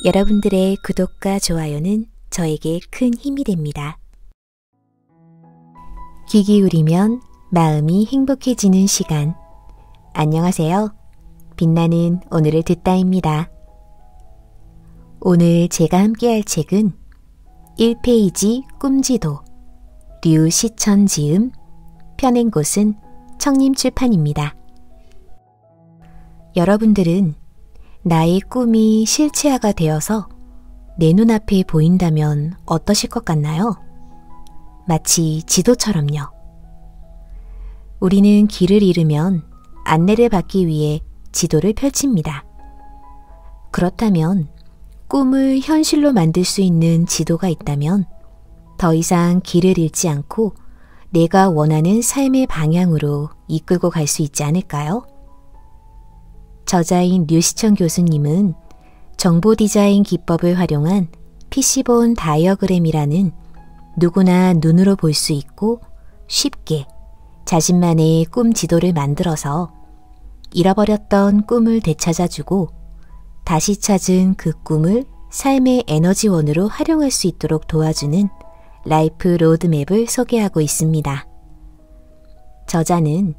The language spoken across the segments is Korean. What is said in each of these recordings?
여러분들의 구독과 좋아요는 저에게 큰 힘이 됩니다. 귀 기울이면 마음이 행복해지는 시간. 안녕하세요. 빛나는 오늘을 듣다입니다. 오늘 제가 함께할 책은 1페이지 꿈지도 류시천 지음, 펴낸 곳은 청림출판입니다. 여러분들은 나의 꿈이 실체화가 되어서 내 눈앞에 보인다면 어떠실 것 같나요? 마치 지도처럼요. 우리는 길을 잃으면 안내를 받기 위해 지도를 펼칩니다. 그렇다면 꿈을 현실로 만들 수 있는 지도가 있다면 더 이상 길을 잃지 않고 내가 원하는 삶의 방향으로 이끌고 갈 수 있지 않을까요? 저자인 류시천 교수님은 정보 디자인 기법을 활용한 PC본 다이어그램이라는 누구나 눈으로 볼 수 있고 쉽게 자신만의 꿈 지도를 만들어서 잃어버렸던 꿈을 되찾아주고 다시 찾은 그 꿈을 삶의 에너지원으로 활용할 수 있도록 도와주는 라이프 로드맵을 소개하고 있습니다. 저자는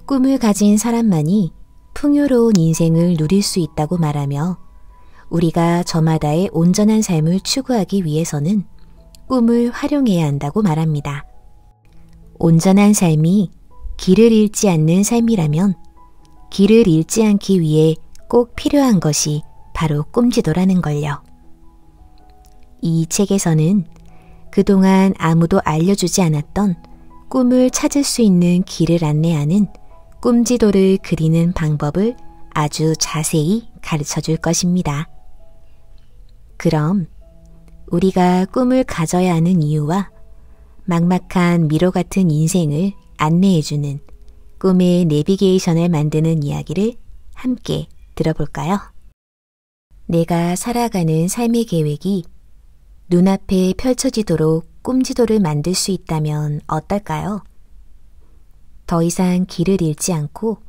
꿈을 가진 사람만이 풍요로운 인생을 누릴 수 있다고 말하며 우리가 저마다의 온전한 삶을 추구하기 위해서는 꿈을 활용해야 한다고 말합니다. 온전한 삶이 길을 잃지 않는 삶이라면 길을 잃지 않기 위해 꼭 필요한 것이 바로 꿈지도라는 걸요. 이 책에서는 그동안 아무도 알려주지 않았던 꿈을 찾을 수 있는 길을 안내하는 꿈지도를 그리는 방법을 아주 자세히 가르쳐 줄 것입니다. 그럼 우리가 꿈을 가져야 하는 이유와 막막한 미로 같은 인생을 안내해주는 꿈의 내비게이션을 만드는 이야기를 함께 들어볼까요? 내가 살아가는 삶의 계획이 눈앞에 펼쳐지도록 꿈지도를 만들 수 있다면 어떨까요? 더 이상 길을 잃지 않고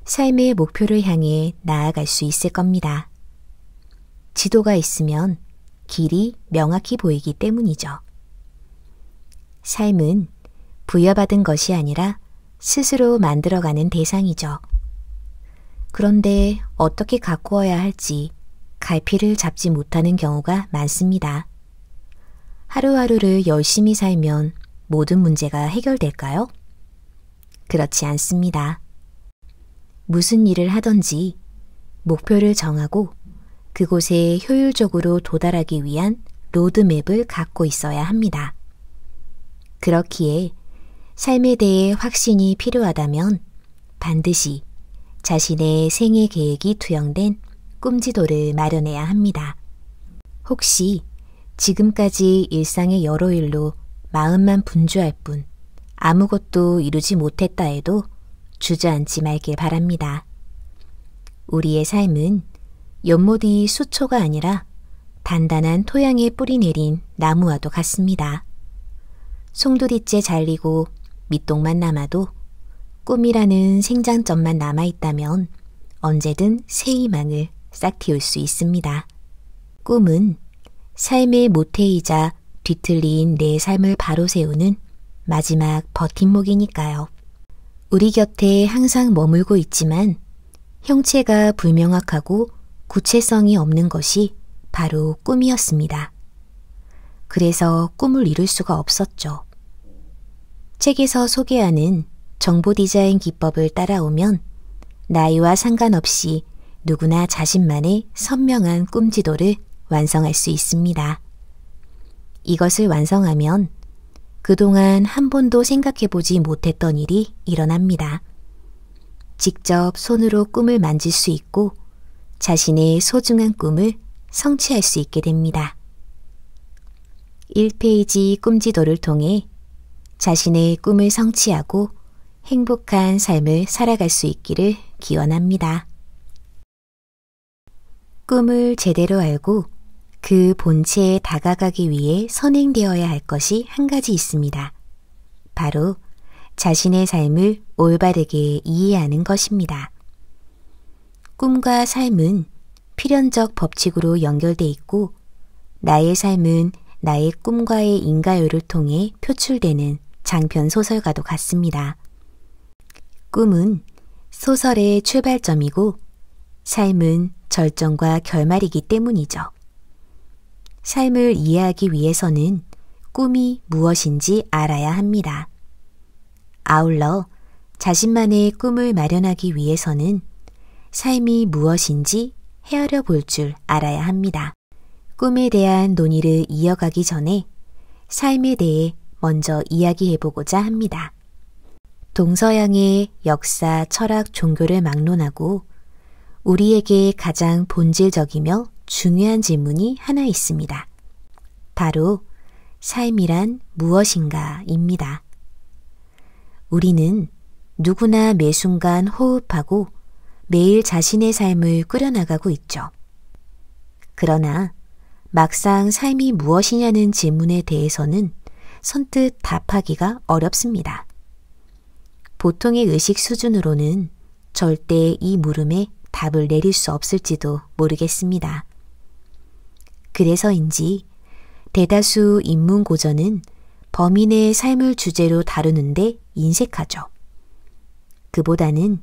삶의 목표를 향해 나아갈 수 있을 겁니다. 지도가 있으면 길이 명확히 보이기 때문이죠. 삶은 부여받은 것이 아니라 스스로 만들어가는 대상이죠. 그런데 어떻게 가꾸어야 할지 갈피를 잡지 못하는 경우가 많습니다. 하루하루를 열심히 살면 모든 문제가 해결될까요? 그렇지 않습니다. 무슨 일을 하든지 목표를 정하고 그곳에 효율적으로 도달하기 위한 로드맵을 갖고 있어야 합니다. 그렇기에 삶에 대해 확신이 필요하다면 반드시 자신의 생애 계획이 투영된 꿈지도를 마련해야 합니다. 혹시 지금까지 일상의 여러 일로 마음만 분주할 뿐 아무것도 이루지 못했다 해도 주저앉지 말길 바랍니다. 우리의 삶은 연못이 수초가 아니라 단단한 토양에 뿌리 내린 나무와도 같습니다. 송두리째 잘리고 밑동만 남아도 꿈이라는 생장점만 남아있다면 언제든 새 희망을 싹틔울 수 있습니다. 꿈은 삶의 모태이자 뒤틀린 내 삶을 바로 세우는 마지막 버팀목이니까요. 우리 곁에 항상 머물고 있지만 형체가 불명확하고 구체성이 없는 것이 바로 꿈이었습니다. 그래서 꿈을 이룰 수가 없었죠. 책에서 소개하는 정보 디자인 기법을 따라오면 나이와 상관없이 누구나 자신만의 선명한 꿈지도를 완성할 수 있습니다. 이것을 완성하면 그동안 한 번도 생각해보지 못했던 일이 일어납니다. 직접 손으로 꿈을 만질 수 있고 자신의 소중한 꿈을 성취할 수 있게 됩니다. 1페이지 꿈지도를 통해 자신의 꿈을 성취하고 행복한 삶을 살아갈 수 있기를 기원합니다. 꿈을 제대로 알고 그 본체에 다가가기 위해 선행되어야 할 것이 한 가지 있습니다. 바로 자신의 삶을 올바르게 이해하는 것입니다. 꿈과 삶은 필연적 법칙으로 연결돼 있고 나의 삶은 나의 꿈과의 인과요를 통해 표출되는 장편 소설과도 같습니다. 꿈은 소설의 출발점이고 삶은 절정과 결말이기 때문이죠. 삶을 이해하기 위해서는 꿈이 무엇인지 알아야 합니다. 아울러 자신만의 꿈을 마련하기 위해서는 삶이 무엇인지 헤아려 볼 줄 알아야 합니다. 꿈에 대한 논의를 이어가기 전에 삶에 대해 먼저 이야기해보고자 합니다. 동서양의 역사, 철학, 종교를 막론하고 우리에게 가장 본질적이며 중요한 질문이 하나 있습니다. 바로 삶이란 무엇인가입니다. 우리는 누구나 매 순간 호흡하고 매일 자신의 삶을 꾸려나가고 있죠. 그러나 막상 삶이 무엇이냐는 질문에 대해서는 선뜻 답하기가 어렵습니다. 보통의 의식 수준으로는 절대 이 물음에 답을 내릴 수 없을지도 모르겠습니다. 그래서인지 대다수 인문고전은 범인의 삶을 주제로 다루는데 인색하죠. 그보다는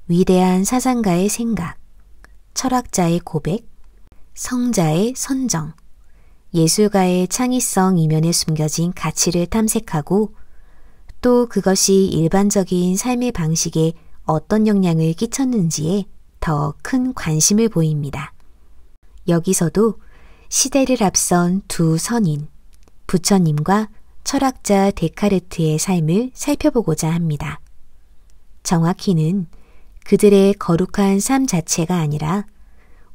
위대한 사상가의 생각, 철학자의 고백, 성자의 선정, 예술가의 창의성 이면에 숨겨진 가치를 탐색하고 또 그것이 일반적인 삶의 방식에 어떤 영향을 끼쳤는지에 더 큰 관심을 보입니다. 여기서도 시대를 앞선 두 선인, 부처님과 철학자 데카르트의 삶을 살펴보고자 합니다. 정확히는 그들의 거룩한 삶 자체가 아니라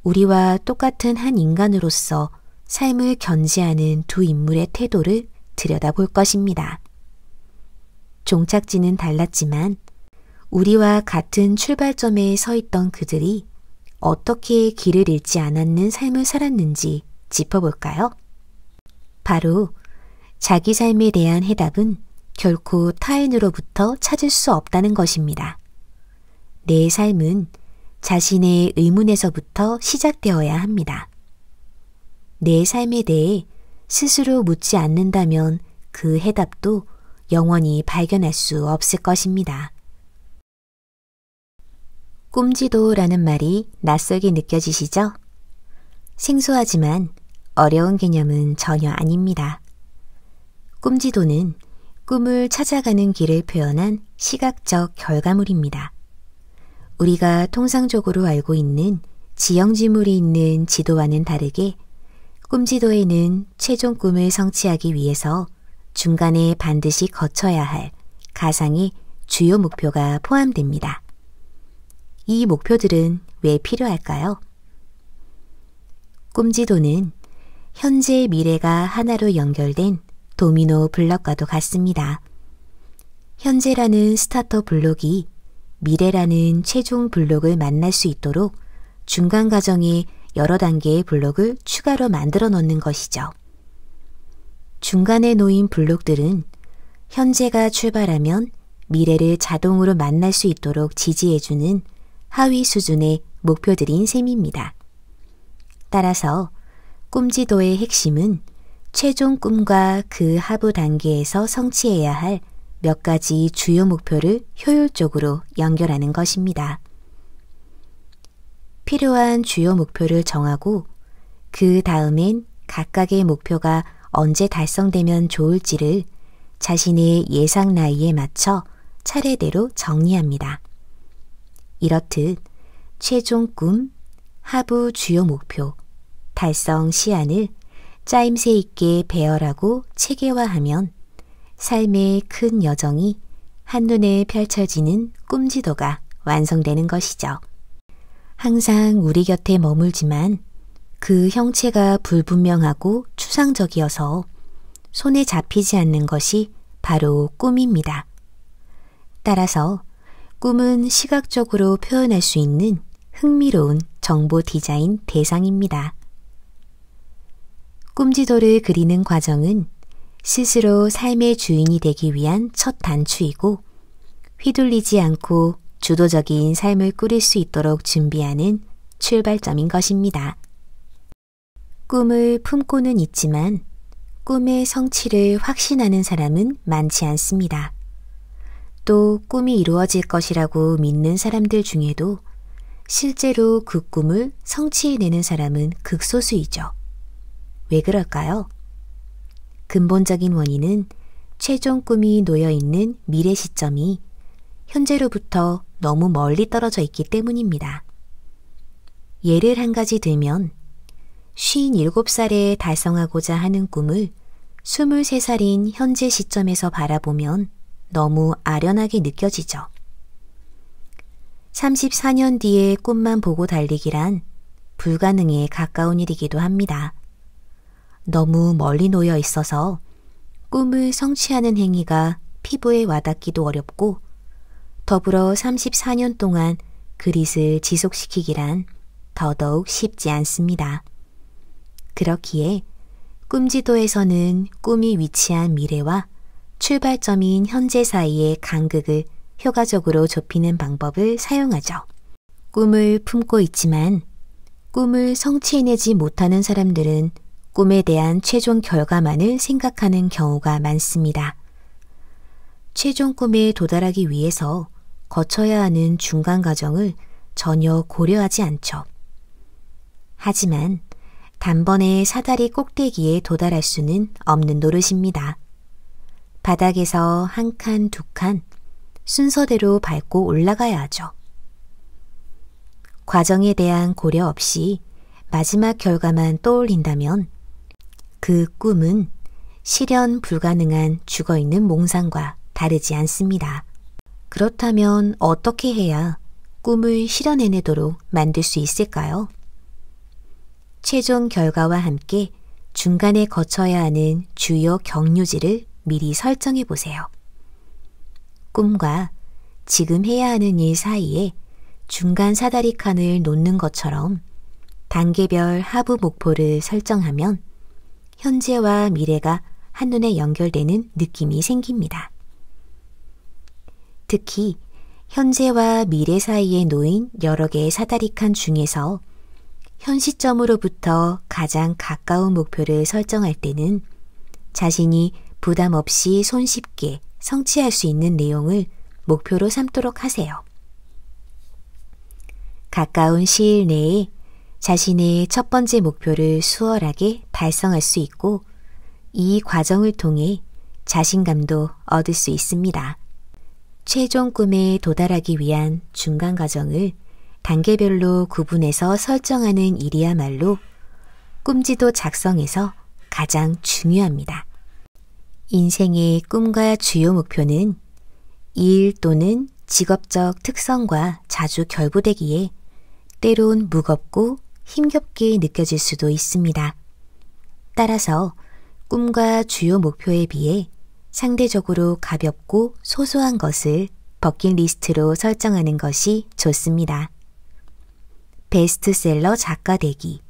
우리와 똑같은 한 인간으로서 삶을 견지하는 두 인물의 태도를 들여다볼 것입니다. 종착지는 달랐지만 우리와 같은 출발점에 서 있던 그들이 어떻게 길을 잃지 않았는 삶을 살았는지 짚어볼까요? 바로 자기 삶에 대한 해답은 결코 타인으로부터 찾을 수 없다는 것입니다. 내 삶은 자신의 의문에서부터 시작되어야 합니다. 내 삶에 대해 스스로 묻지 않는다면 그 해답도 영원히 발견할 수 없을 것입니다. 꿈지도라는 말이 낯설게 느껴지시죠? 생소하지만 어려운 개념은 전혀 아닙니다. 꿈지도는 꿈을 찾아가는 길을 표현한 시각적 결과물입니다. 우리가 통상적으로 알고 있는 지형지물이 있는 지도와는 다르게 꿈지도에는 최종 꿈을 성취하기 위해서 중간에 반드시 거쳐야 할 가상의 주요 목표가 포함됩니다. 이 목표들은 왜 필요할까요? 꿈지도는 현재 미래가 하나로 연결된 도미노 블럭과도 같습니다. 현재라는 스타터 블록이 미래라는 최종 블록을 만날 수 있도록 중간 과정에 여러 단계의 블록을 추가로 만들어 넣는 것이죠. 중간에 놓인 블록들은 현재가 출발하면 미래를 자동으로 만날 수 있도록 지지해주는 하위 수준의 목표들인 셈입니다. 따라서 꿈지도의 핵심은 최종 꿈과 그 하부 단계에서 성취해야 할 몇 가지 주요 목표를 효율적으로 연결하는 것입니다. 필요한 주요 목표를 정하고 그 다음엔 각각의 목표가 언제 달성되면 좋을지를 자신의 예상 나이에 맞춰 차례대로 정리합니다. 이렇듯 최종 꿈, 하부 주요 목표, 달성 시한을 짜임새 있게 배열하고 체계화하면 삶의 큰 여정이 한눈에 펼쳐지는 꿈지도가 완성되는 것이죠. 항상 우리 곁에 머물지만 그 형체가 불분명하고 추상적이어서 손에 잡히지 않는 것이 바로 꿈입니다. 따라서 꿈은 시각적으로 표현할 수 있는 흥미로운 정보 디자인 대상입니다. 꿈지도를 그리는 과정은 스스로 삶의 주인이 되기 위한 첫 단추이고 휘둘리지 않고 주도적인 삶을 꾸릴 수 있도록 준비하는 출발점인 것입니다. 꿈을 품고는 있지만 꿈의 성취를 확신하는 사람은 많지 않습니다. 또 꿈이 이루어질 것이라고 믿는 사람들 중에도 실제로 그 꿈을 성취해내는 사람은 극소수이죠. 왜 그럴까요? 근본적인 원인은 최종 꿈이 놓여있는 미래 시점이 현재로부터 너무 멀리 떨어져 있기 때문입니다. 예를 한 가지 들면 57살에 달성하고자 하는 꿈을 23살인 현재 시점에서 바라보면 너무 아련하게 느껴지죠. 34년 뒤에 꿈만 보고 달리기란 불가능에 가까운 일이기도 합니다. 너무 멀리 놓여 있어서 꿈을 성취하는 행위가 피부에 와닿기도 어렵고 더불어 34년 동안 그릿을 지속시키기란 더더욱 쉽지 않습니다. 그렇기에 꿈지도에서는 꿈이 위치한 미래와 출발점인 현재 사이의 간극을 효과적으로 좁히는 방법을 사용하죠. 꿈을 품고 있지만 꿈을 성취해내지 못하는 사람들은 꿈에 대한 최종 결과만을 생각하는 경우가 많습니다. 최종 꿈에 도달하기 위해서 거쳐야 하는 중간 과정을 전혀 고려하지 않죠. 하지만 단번에 사다리 꼭대기에 도달할 수는 없는 노릇입니다. 바닥에서 한 칸, 두 칸 순서대로 밟고 올라가야 하죠. 과정에 대한 고려 없이 마지막 결과만 떠올린다면 그 꿈은 실현 불가능한 죽어있는 몽상과 다르지 않습니다. 그렇다면 어떻게 해야 꿈을 실현해내도록 만들 수 있을까요? 최종 결과와 함께 중간에 거쳐야 하는 주요 경유지를 미리 설정해 보세요. 꿈과 지금 해야 하는 일 사이에 중간 사다리 칸을 놓는 것처럼 단계별 하부 목표를 설정하면 현재와 미래가 한눈에 연결되는 느낌이 생깁니다. 특히 현재와 미래 사이에 놓인 여러 개의 사다리 칸 중에서 현 시점으로부터 가장 가까운 목표를 설정할 때는 자신이 부담 없이 손쉽게 성취할 수 있는 내용을 목표로 삼도록 하세요. 가까운 시일 내에 자신의 첫 번째 목표를 수월하게 달성할 수 있고 이 과정을 통해 자신감도 얻을 수 있습니다. 최종 꿈에 도달하기 위한 중간 과정을 단계별로 구분해서 설정하는 일이야말로 꿈지도 작성에서 가장 중요합니다. 인생의 꿈과 주요 목표는 일 또는 직업적 특성과 자주 결부되기에 때론 무겁고 힘겹게 느껴질 수도 있습니다. 따라서 꿈과 주요 목표에 비해 상대적으로 가볍고 소소한 것을 버킷리스트로 설정하는 것이 좋습니다. 베스트셀러 작가 되기,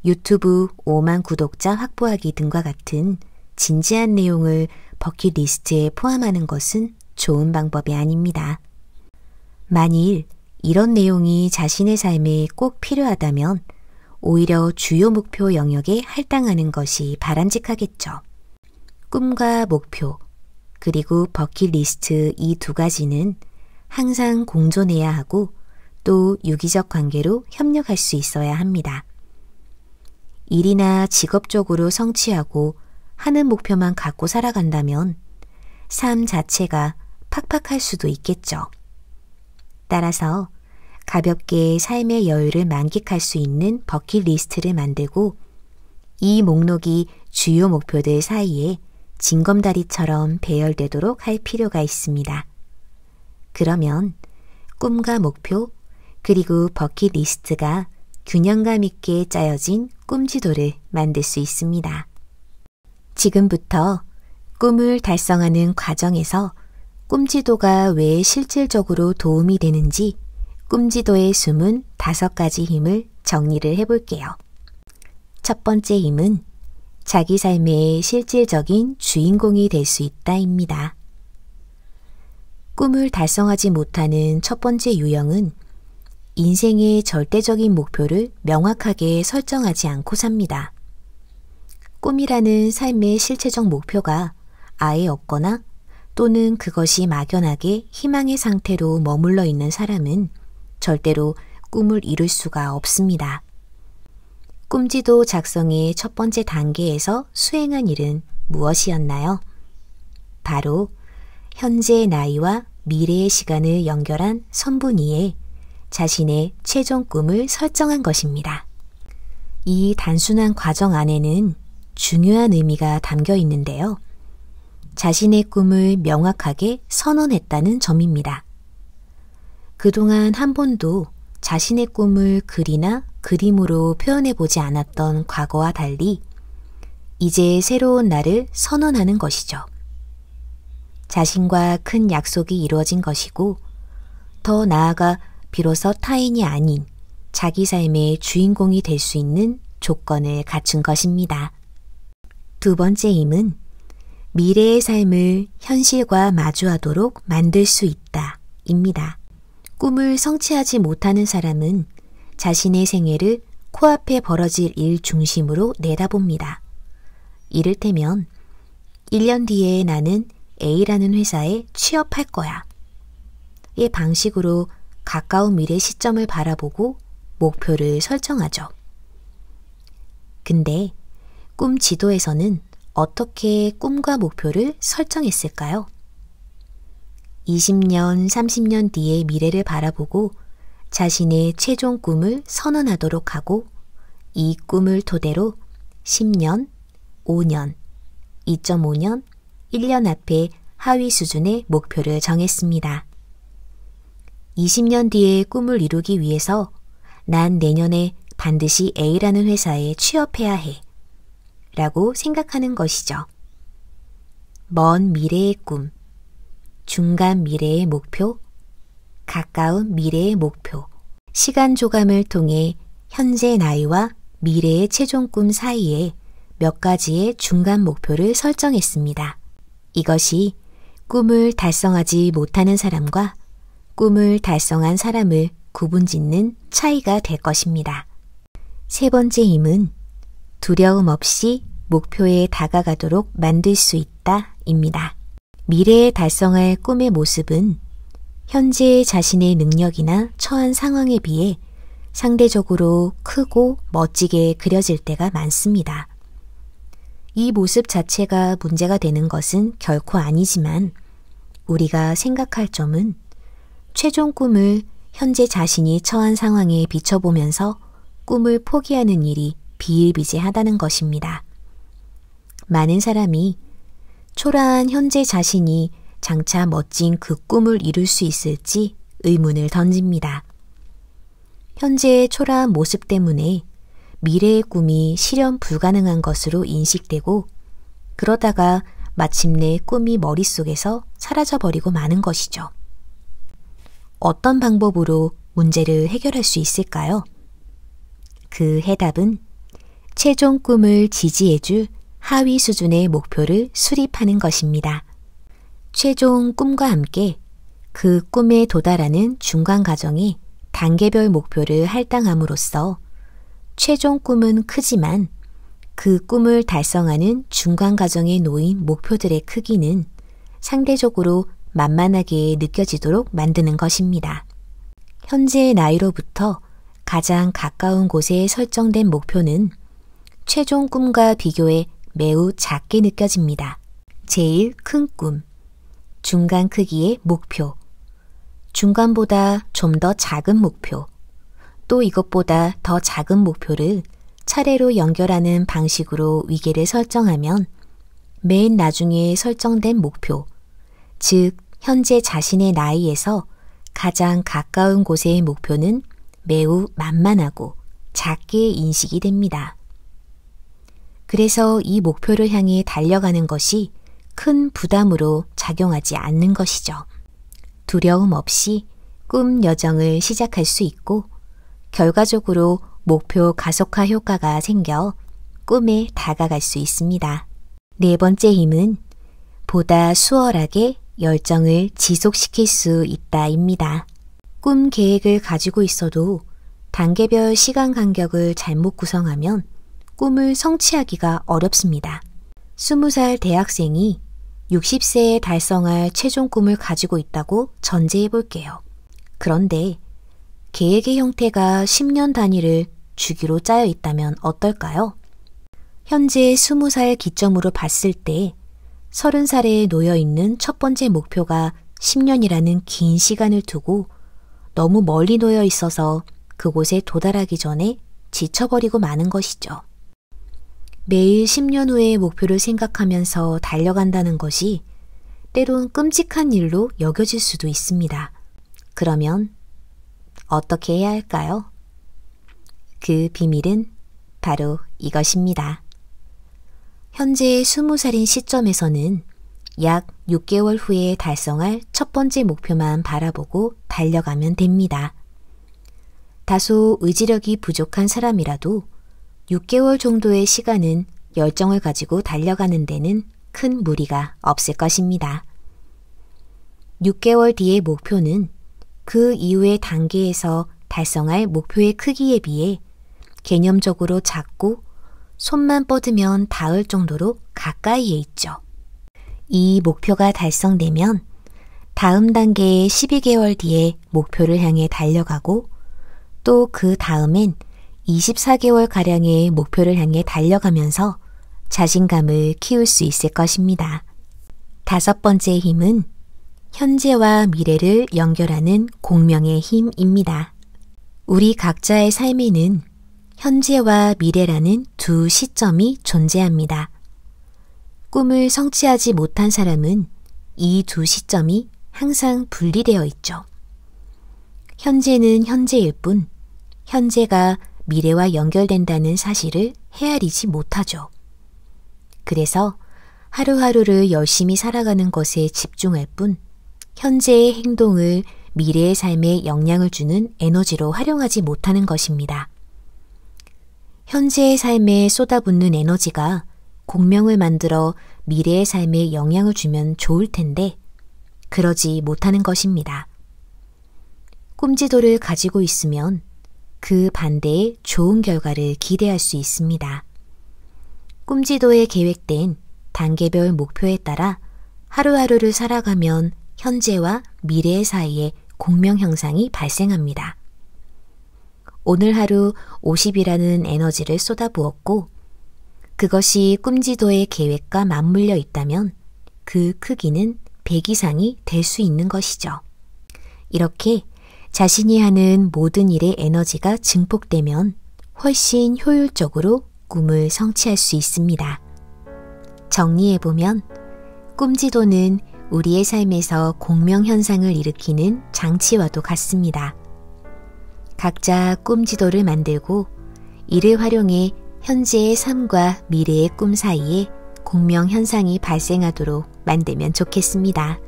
유튜브 5만 구독자 확보하기 등과 같은 진지한 내용을 버킷리스트에 포함하는 것은 좋은 방법이 아닙니다. 만일 이런 내용이 자신의 삶에 꼭 필요하다면 오히려 주요 목표 영역에 할당하는 것이 바람직하겠죠. 꿈과 목표, 그리고 버킷리스트 이 두 가지는 항상 공존해야 하고 또 유기적 관계로 협력할 수 있어야 합니다. 일이나 직업적으로 성취하고 하는 목표만 갖고 살아간다면 삶 자체가 팍팍할 수도 있겠죠. 따라서 가볍게 삶의 여유를 만끽할 수 있는 버킷리스트를 만들고 이 목록이 주요 목표들 사이에 징검다리처럼 배열되도록 할 필요가 있습니다. 그러면 꿈과 목표 그리고 버킷리스트가 균형감 있게 짜여진 꿈지도를 만들 수 있습니다. 지금부터 꿈을 달성하는 과정에서 꿈지도가 왜 실질적으로 도움이 되는지 꿈지도에 숨은 5가지 힘을 정리를 해볼게요. 첫 번째 힘은 자기 삶의 실질적인 주인공이 될 수 있다입니다. 꿈을 달성하지 못하는 첫 번째 유형은 인생의 절대적인 목표를 명확하게 설정하지 않고 삽니다. 꿈이라는 삶의 실체적 목표가 아예 없거나 또는 그것이 막연하게 희망의 상태로 머물러 있는 사람은 절대로 꿈을 이룰 수가 없습니다. 꿈지도 작성의 첫 번째 단계에서 수행한 일은 무엇이었나요? 바로 현재의 나이와 미래의 시간을 연결한 선분위에 자신의 최종 꿈을 설정한 것입니다. 이 단순한 과정 안에는 중요한 의미가 담겨 있는데요. 자신의 꿈을 명확하게 선언했다는 점입니다. 그동안 한 번도 자신의 꿈을 글이나 그림으로 표현해보지 않았던 과거와 달리 이제 새로운 날을 선언하는 것이죠. 자신과 큰 약속이 이루어진 것이고 더 나아가 비로소 타인이 아닌 자기 삶의 주인공이 될 수 있는 조건을 갖춘 것입니다. 두 번째 힘은 미래의 삶을 현실과 마주하도록 만들 수 있다 입니다. 꿈을 성취하지 못하는 사람은 자신의 생애를 코앞에 벌어질 일 중심으로 내다봅니다. 이를테면 1년 뒤에 나는 A라는 회사에 취업할 거야. 이 방식으로 가까운 미래 시점을 바라보고 목표를 설정하죠. 근데 꿈 지도에서는 어떻게 꿈과 목표를 설정했을까요? 20년, 30년 뒤의 미래를 바라보고 자신의 최종 꿈을 선언하도록 하고 이 꿈을 토대로 10년, 5년, 2.5년, 1년 앞에 하위 수준의 목표를 정했습니다. 20년 뒤의 꿈을 이루기 위해서 난 내년에 반드시 A라는 회사에 취업해야 해 라고 생각하는 것이죠. 먼 미래의 꿈, 중간 미래의 목표, 가까운 미래의 목표, 시간 조감을 통해 현재 나이와 미래의 최종 꿈 사이에 몇 가지의 중간 목표를 설정했습니다. 이것이 꿈을 달성하지 못하는 사람과 꿈을 달성한 사람을 구분짓는 차이가 될 것입니다. 세 번째 힘은 두려움 없이 목표에 다가가도록 만들 수 있다 입니다. 미래에 달성할 꿈의 모습은 현재의 자신의 능력이나 처한 상황에 비해 상대적으로 크고 멋지게 그려질 때가 많습니다. 이 모습 자체가 문제가 되는 것은 결코 아니지만 우리가 생각할 점은 최종 꿈을 현재 자신이 처한 상황에 비춰보면서 꿈을 포기하는 일이 비일비재하다는 것입니다. 많은 사람이 초라한 현재 자신이 장차 멋진 그 꿈을 이룰 수 있을지 의문을 던집니다. 현재의 초라한 모습 때문에 미래의 꿈이 실현 불가능한 것으로 인식되고 그러다가 마침내 꿈이 머릿속에서 사라져버리고 마는 것이죠. 어떤 방법으로 문제를 해결할 수 있을까요? 그 해답은 최종 꿈을 지지해줄 하위 수준의 목표를 수립하는 것입니다. 최종 꿈과 함께 그 꿈에 도달하는 중간 과정에 단계별 목표를 할당함으로써 최종 꿈은 크지만 그 꿈을 달성하는 중간 과정에 놓인 목표들의 크기는 상대적으로 만만하게 느껴지도록 만드는 것입니다. 현재의 나이로부터 가장 가까운 곳에 설정된 목표는 최종 꿈과 비교해 매우 작게 느껴집니다. 제일 큰 꿈, 중간 크기의 목표, 중간보다 좀 더 작은 목표, 또 이것보다 더 작은 목표를 차례로 연결하는 방식으로 위계를 설정하면 맨 나중에 설정된 목표, 즉 현재 자신의 나이에서 가장 가까운 곳의 목표는 매우 만만하고 작게 인식이 됩니다. 그래서 이 목표를 향해 달려가는 것이 큰 부담으로 작용하지 않는 것이죠. 두려움 없이 꿈 여정을 시작할 수 있고 결과적으로 목표 가속화 효과가 생겨 꿈에 다가갈 수 있습니다. 네 번째 힘은 보다 수월하게 열정을 지속시킬 수 있다입니다. 꿈 계획을 가지고 있어도 단계별 시간 간격을 잘못 구성하면 꿈을 성취하기가 어렵습니다. 20살 대학생이 60세에 달성할 최종 꿈을 가지고 있다고 전제해 볼게요. 그런데 계획의 형태가 10년 단위를 주기로 짜여 있다면 어떨까요? 현재 20살 기점으로 봤을 때 30살에 놓여 있는 첫 번째 목표가 10년이라는 긴 시간을 두고 너무 멀리 놓여 있어서 그곳에 도달하기 전에 지쳐버리고 마는 것이죠. 매일 10년 후의 목표를 생각하면서 달려간다는 것이 때론 끔찍한 일로 여겨질 수도 있습니다. 그러면 어떻게 해야 할까요? 그 비밀은 바로 이것입니다. 현재 20살인 시점에서는 약 6개월 후에 달성할 첫 번째 목표만 바라보고 달려가면 됩니다. 다소 의지력이 부족한 사람이라도 6개월 정도의 시간은 열정을 가지고 달려가는 데는 큰 무리가 없을 것입니다. 6개월 뒤의 목표는 그 이후의 단계에서 달성할 목표의 크기에 비해 개념적으로 작고 손만 뻗으면 닿을 정도로 가까이에 있죠. 이 목표가 달성되면 다음 단계의 12개월 뒤에 목표를 향해 달려가고 또 그 다음엔 24개월가량의 목표를 향해 달려가면서 자신감을 키울 수 있을 것입니다. 5번째 힘은 현재와 미래를 연결하는 공명의 힘입니다. 우리 각자의 삶에는 현재와 미래라는 두 시점이 존재합니다. 꿈을 성취하지 못한 사람은 이 두 시점이 항상 분리되어 있죠. 현재는 현재일 뿐 현재가 미래와 연결된다는 사실을 헤아리지 못하죠. 그래서 하루하루를 열심히 살아가는 것에 집중할 뿐 현재의 행동을 미래의 삶에 영향을 주는 에너지로 활용하지 못하는 것입니다. 현재의 삶에 쏟아붓는 에너지가 공명을 만들어 미래의 삶에 영향을 주면 좋을 텐데 그러지 못하는 것입니다. 꿈지도를 가지고 있으면 그 반대의 좋은 결과를 기대할 수 있습니다. 꿈지도에 계획된 단계별 목표에 따라 하루하루를 살아가면 현재와 미래 사이에 공명 형상이 발생합니다. 오늘 하루 50이라는 에너지를 쏟아부었고 그것이 꿈지도의 계획과 맞물려 있다면 그 크기는 100 이상이 될 수 있는 것이죠. 이렇게 자신이 하는 모든 일의 에너지가 증폭되면 훨씬 효율적으로 꿈을 성취할 수 있습니다. 정리해보면 꿈지도는 우리의 삶에서 공명현상을 일으키는 장치와도 같습니다. 각자 꿈지도를 만들고 이를 활용해 현재의 삶과 미래의 꿈 사이에 공명현상이 발생하도록 만들면 좋겠습니다.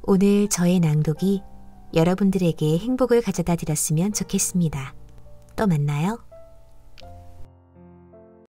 오늘 저의 낭독이 여러분들에게 행복을 가져다 드렸으면 좋겠습니다. 또 만나요.